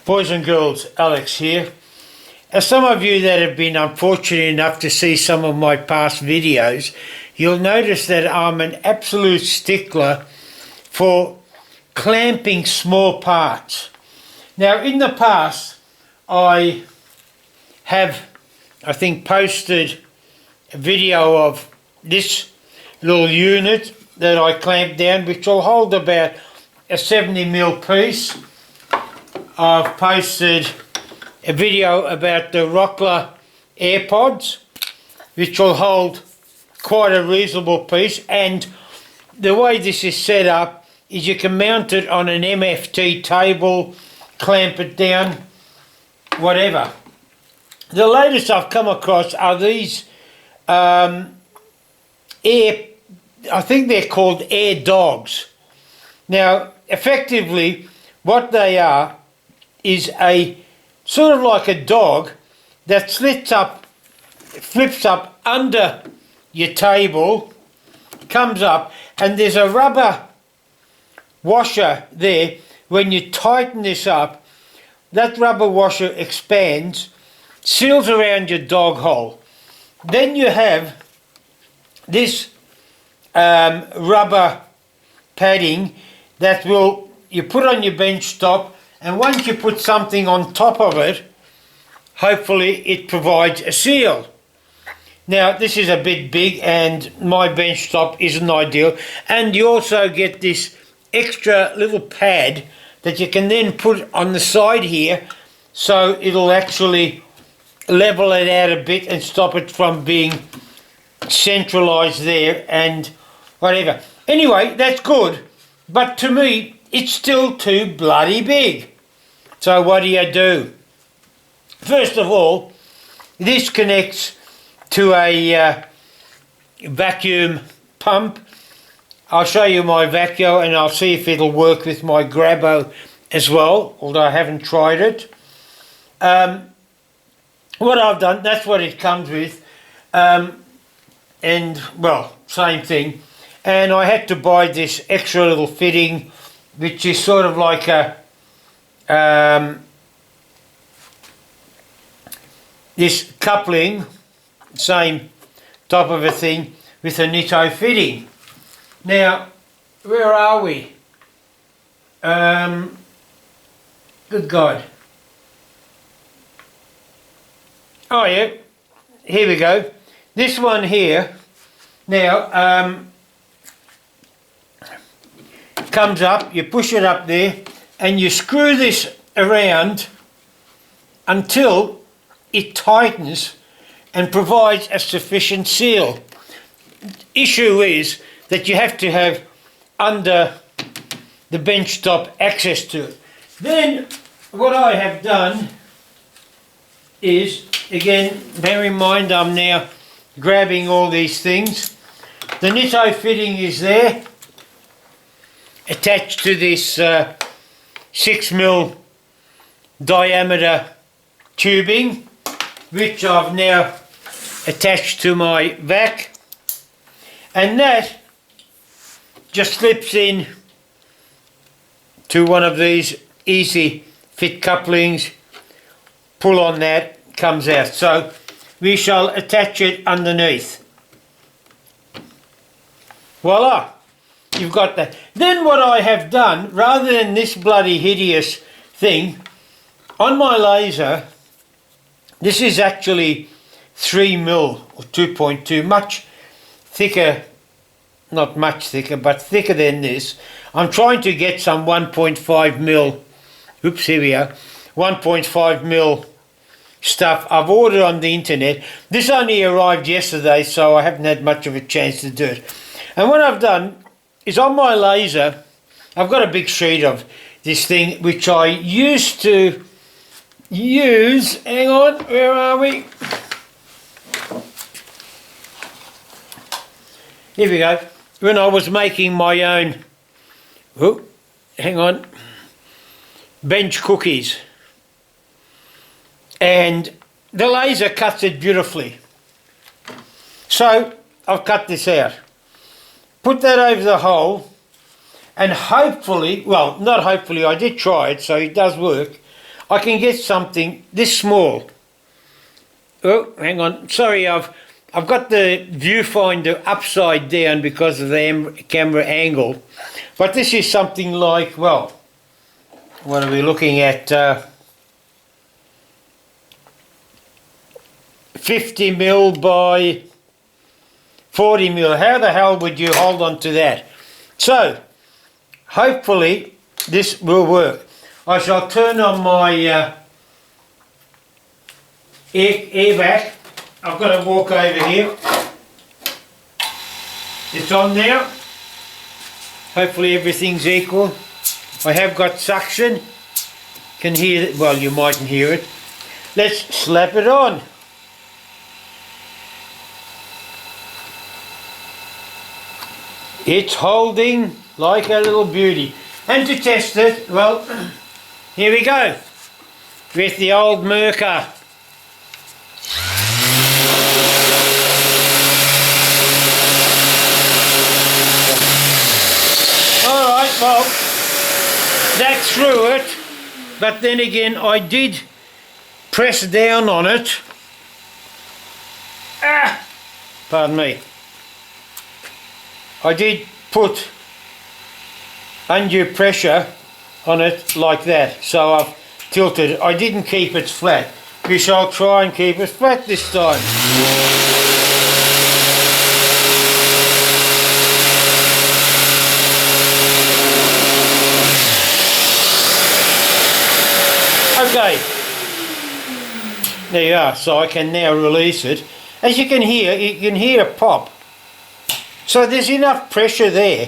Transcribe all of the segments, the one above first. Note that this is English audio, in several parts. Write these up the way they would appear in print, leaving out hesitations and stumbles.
Boys and girls, Alex here. As some of you that have been unfortunate enough to see some of my past videos, you'll notice that I'm an absolute stickler for clamping small parts. Now in the past I have, I think, posted a video of this little unit that I clamped down, which will hold about a 70mm piece. I've posted a video about the Rockler AirPods, which will hold quite a reasonable piece, and the way this is set up is you can mount it on an MFT table, clamp it down, whatever. The latest I've come across are these I think they're called air dogs. Now effectively what they are is a sort of like a dog that flips up under your table, comes up, and there's a rubber washer there. When you tighten this up, that rubber washer expands, seals around your dog hole. Then you have this rubber padding that you put on your bench top, and once you put something on top of it, hopefully it provides a seal. Now this is a bit big and my bench top isn't ideal, and you also get this extra little pad that you can then put on the side here, so it'll actually level it out a bit and stop it from being centralized there and whatever. Anyway, that's good, but to me it's still too bloody big. So what do? First of all, this connects to a vacuum pump. I'll show you my vacuum and I'll see if it'll work with my Grabo as well, although I haven't tried it. What I've done, that's what it comes with, and well, same thing. And I had to buy this extra little fitting, which is sort of like a this coupling, same type of a thing, with a Nitto fitting. Now, where are we? Good God. Oh yeah, here we go. This one here, now, comes up, you push it up there, and you screw this around until it tightens and provides a sufficient seal. Issue is that you have to have under the bench top access to it. Then what I have done is, again, bear in mind I'm now grabbing all these things. The Nitto fitting is there, attached to this 6mm diameter tubing, which I've now attached to my vac, and that just slips in to one of these easy fit couplings. Pull on that, comes out. So we shall attach it underneath. Voila! You've got that. Then what I have done, rather than this bloody hideous thing, on my laser, this is actually 3mm or 2.2, much thicker, not much thicker, but thicker than this. I'm trying to get some 1.5mm, oops, here we are, 1.5mm stuff I've ordered on the internet. This only arrived yesterday, so I haven't had much of a chance to do it. And what I've done is, on my laser, I've got a big sheet of this thing which I used to use, hang on, where are we? Here we go. When I was making my own, oh, hang on, bench cookies. And the laser cuts it beautifully. So I've cut this out. Put that over the hole, and hopefully, well, not hopefully, I did try it, so it does work. I can get something this small. Oh, hang on. Sorry, I've got the viewfinder upside down because of the camera angle. But this is something like, well, what are we looking at? 50 mil by 40 mil. How the hell would you hold on to that? So, hopefully this will work. I shall turn on my air vac. I've got to walk over here. It's on now. Hopefully everything's equal. I have got suction. Can hear it. Well, you mightn't hear it. Let's slap it on. It's holding like a little beauty. And to test it, well, here we go with the old Merker. Alright, well, that's through it, but then again I did press down on it. Pardon me. I did put undue pressure on it like that, so I've tilted it. I didn't keep it flat. We shall try and keep it flat this time. Okay, there you are. So I can now release it. As you can hear a pop. So there's enough pressure there.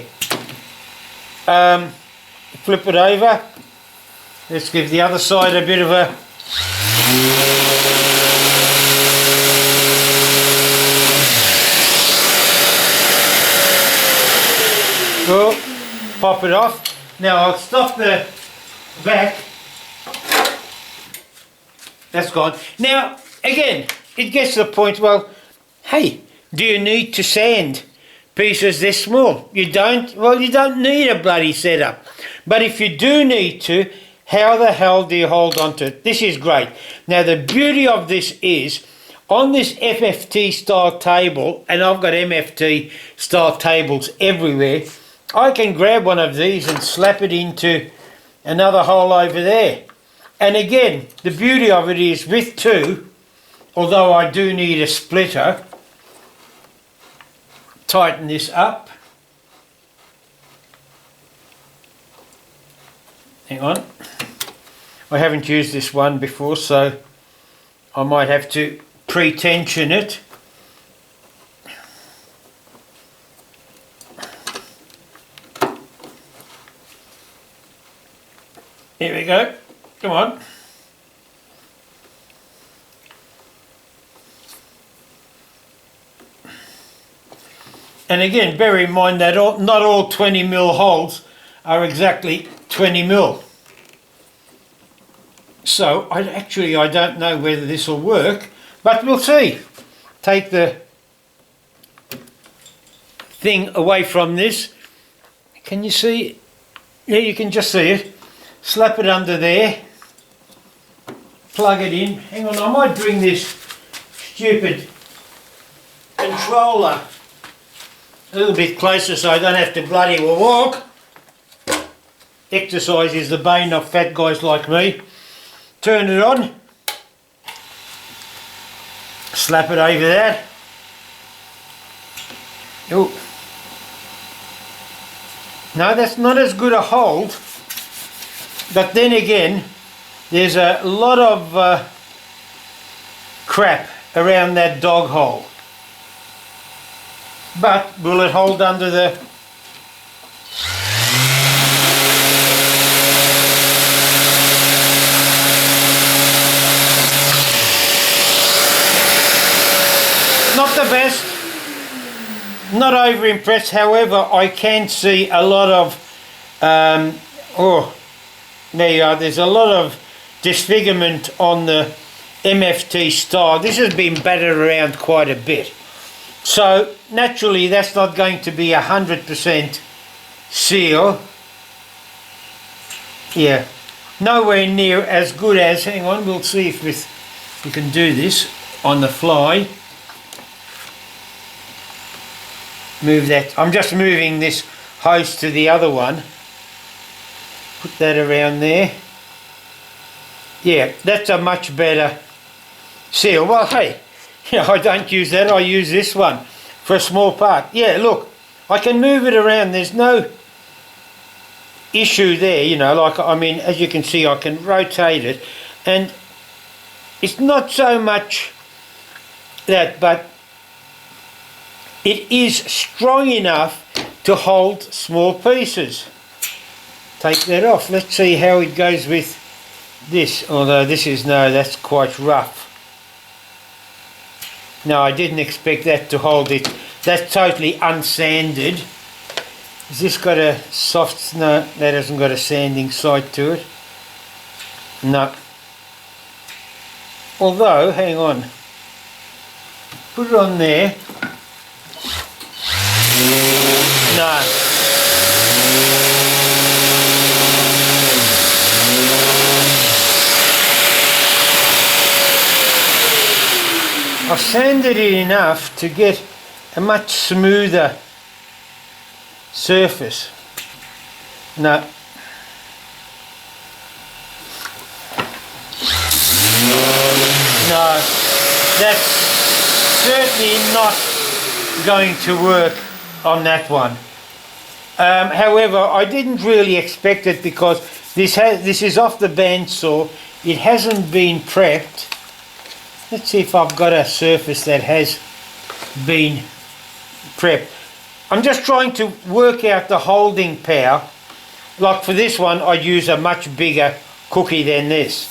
Flip it over. Let's give the other side a bit of a... Oh, pop it off. Now I'll stop the vac. That's gone. Now, again, it gets to the point, well, hey, do you need to sand pieces this small? You don't? Well, you don't need a bloody setup. But if you do need to, how the hell do you hold on to it? This is great. Now, the beauty of this is, on this FFT style table, and I've got MFT style tables everywhere, I can grab one of these and slap it into another hole over there. And again, the beauty of it is with two, although I do need a splitter, tighten this up. Hang on. I haven't used this one before, so I might have to pre-tension it. Here we go. Come on. And again, bear in mind that not all 20 mil holes are exactly 20 mil. So I don't know whether this will work, but we'll see. Take the thing away from this. Can you see? Yeah, you can just see it. Slap it under there. Plug it in. Hang on, I might bring this stupid controller a little bit closer so I don't have to bloody well walk. Exercise is the bane of fat guys like me. Turn it on. Slap it over that. Oh. No, that's not as good a hold. But then again, there's a lot of crap around that dog hole. But will it hold under the... Not the best. Not over impressed. However, I can see a lot of... there you are. There's a lot of disfigurement on the MFT style. This has been battered around quite a bit. So naturally that's not going to be 100% seal. Yeah, nowhere near as good as, hang on, we'll see if we can do this on the fly. Move that, I'm just moving this hose to the other one. Put that around there. Yeah, that's a much better seal. Well, hey, I don't use that, I use this one for a small part. Yeah, look, I can move it around, there's no issue there, like, I mean, as you can see, I can rotate it, and it's not so much that, but it is strong enough to hold small pieces. Take that off. Let's see how it goes with this, although this is, no, that's quite rough. No, I didn't expect that to hold it. That's totally unsanded. Has this got a soft, no, that hasn't got a sanding side to it. No. Although, hang on. Put it on there. No. I've sanded it enough to get a much smoother surface. No. No, that's certainly not going to work on that one. However, I didn't really expect it because this is off the bandsaw. It hasn't been prepped. Let's see if I've got a surface that has been prepped. I'm just trying to work out the holding power. Like for this one, I'd use a much bigger cookie than this.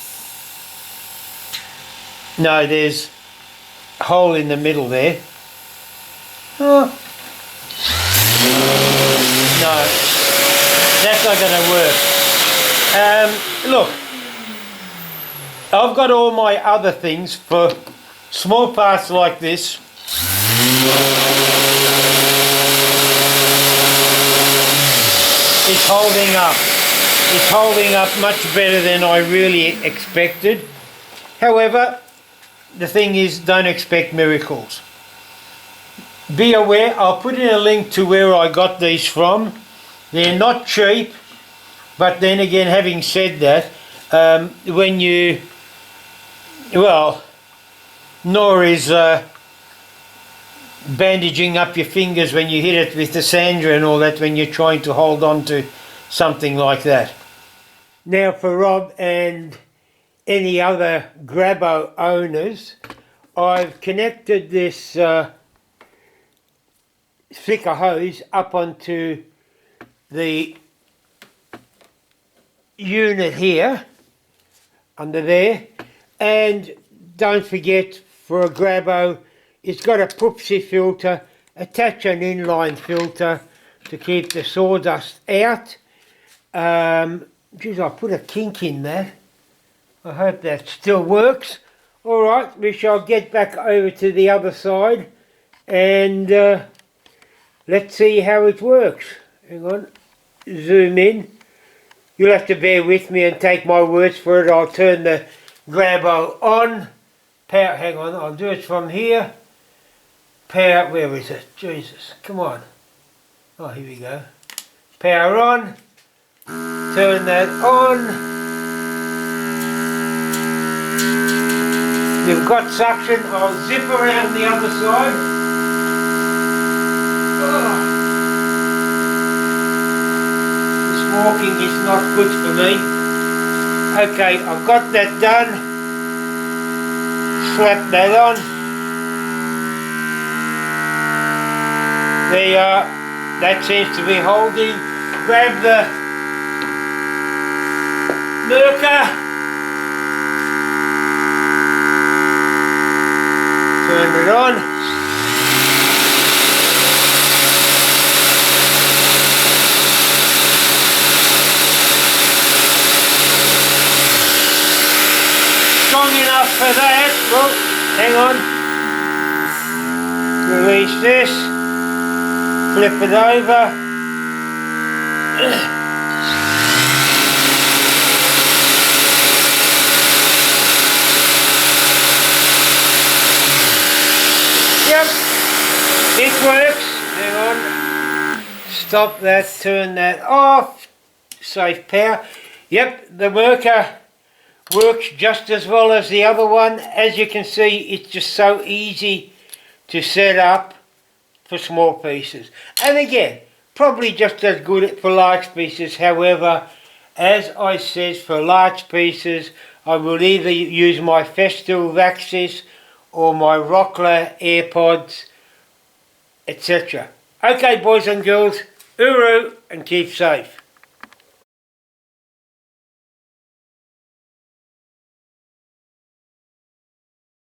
No, there's a hole in the middle there. Oh. No, that's not going to work. Look, I've got all my other things for small parts like this. It's holding up. It's holding up much better than I really expected. However, the thing is, don't expect miracles. Be aware, I'll put in a link to where I got these from. They're not cheap, but then again, having said that, when you, well, nor is bandaging up your fingers when you hit it with the sander and all that when you're trying to hold on to something like that. Now for Rob and any other Grabo owners, I've connected this thicker hose up onto the unit here, under there, and don't forget, for a Grabo, it's got a Poopsie filter. Attach an inline filter to keep the sawdust out. Geez, I put a kink in that. I hope that still works. Alright, we shall get back over to the other side and let's see how it works. Hang on, zoom in. You'll have to bear with me and take my words for it. I'll turn the Grabo on. Power, hang on, I'll do it from here. Power, where is it? Jesus, come on. Oh, here we go. Power on. Turn that on. We've got suction. I'll zip around the other side. Oh. This walking is not good for me. Okay, I've got that done. Slap that on. There you are. That seems to be holding. Grab the lurker. Turn it on. Strong enough for that. Oh, hang on. Release this. Flip it over. Hang on. Stop that, turn that off. Save power. Yep, the worker works just as well as the other one. As you can see, it's just so easy to set up for small pieces. And again, probably just as good for large pieces. However, as I says, for large pieces, I will either use my Festool Vaxis or my Rockler AirPods, etc. Okay, boys and girls, uru and keep safe.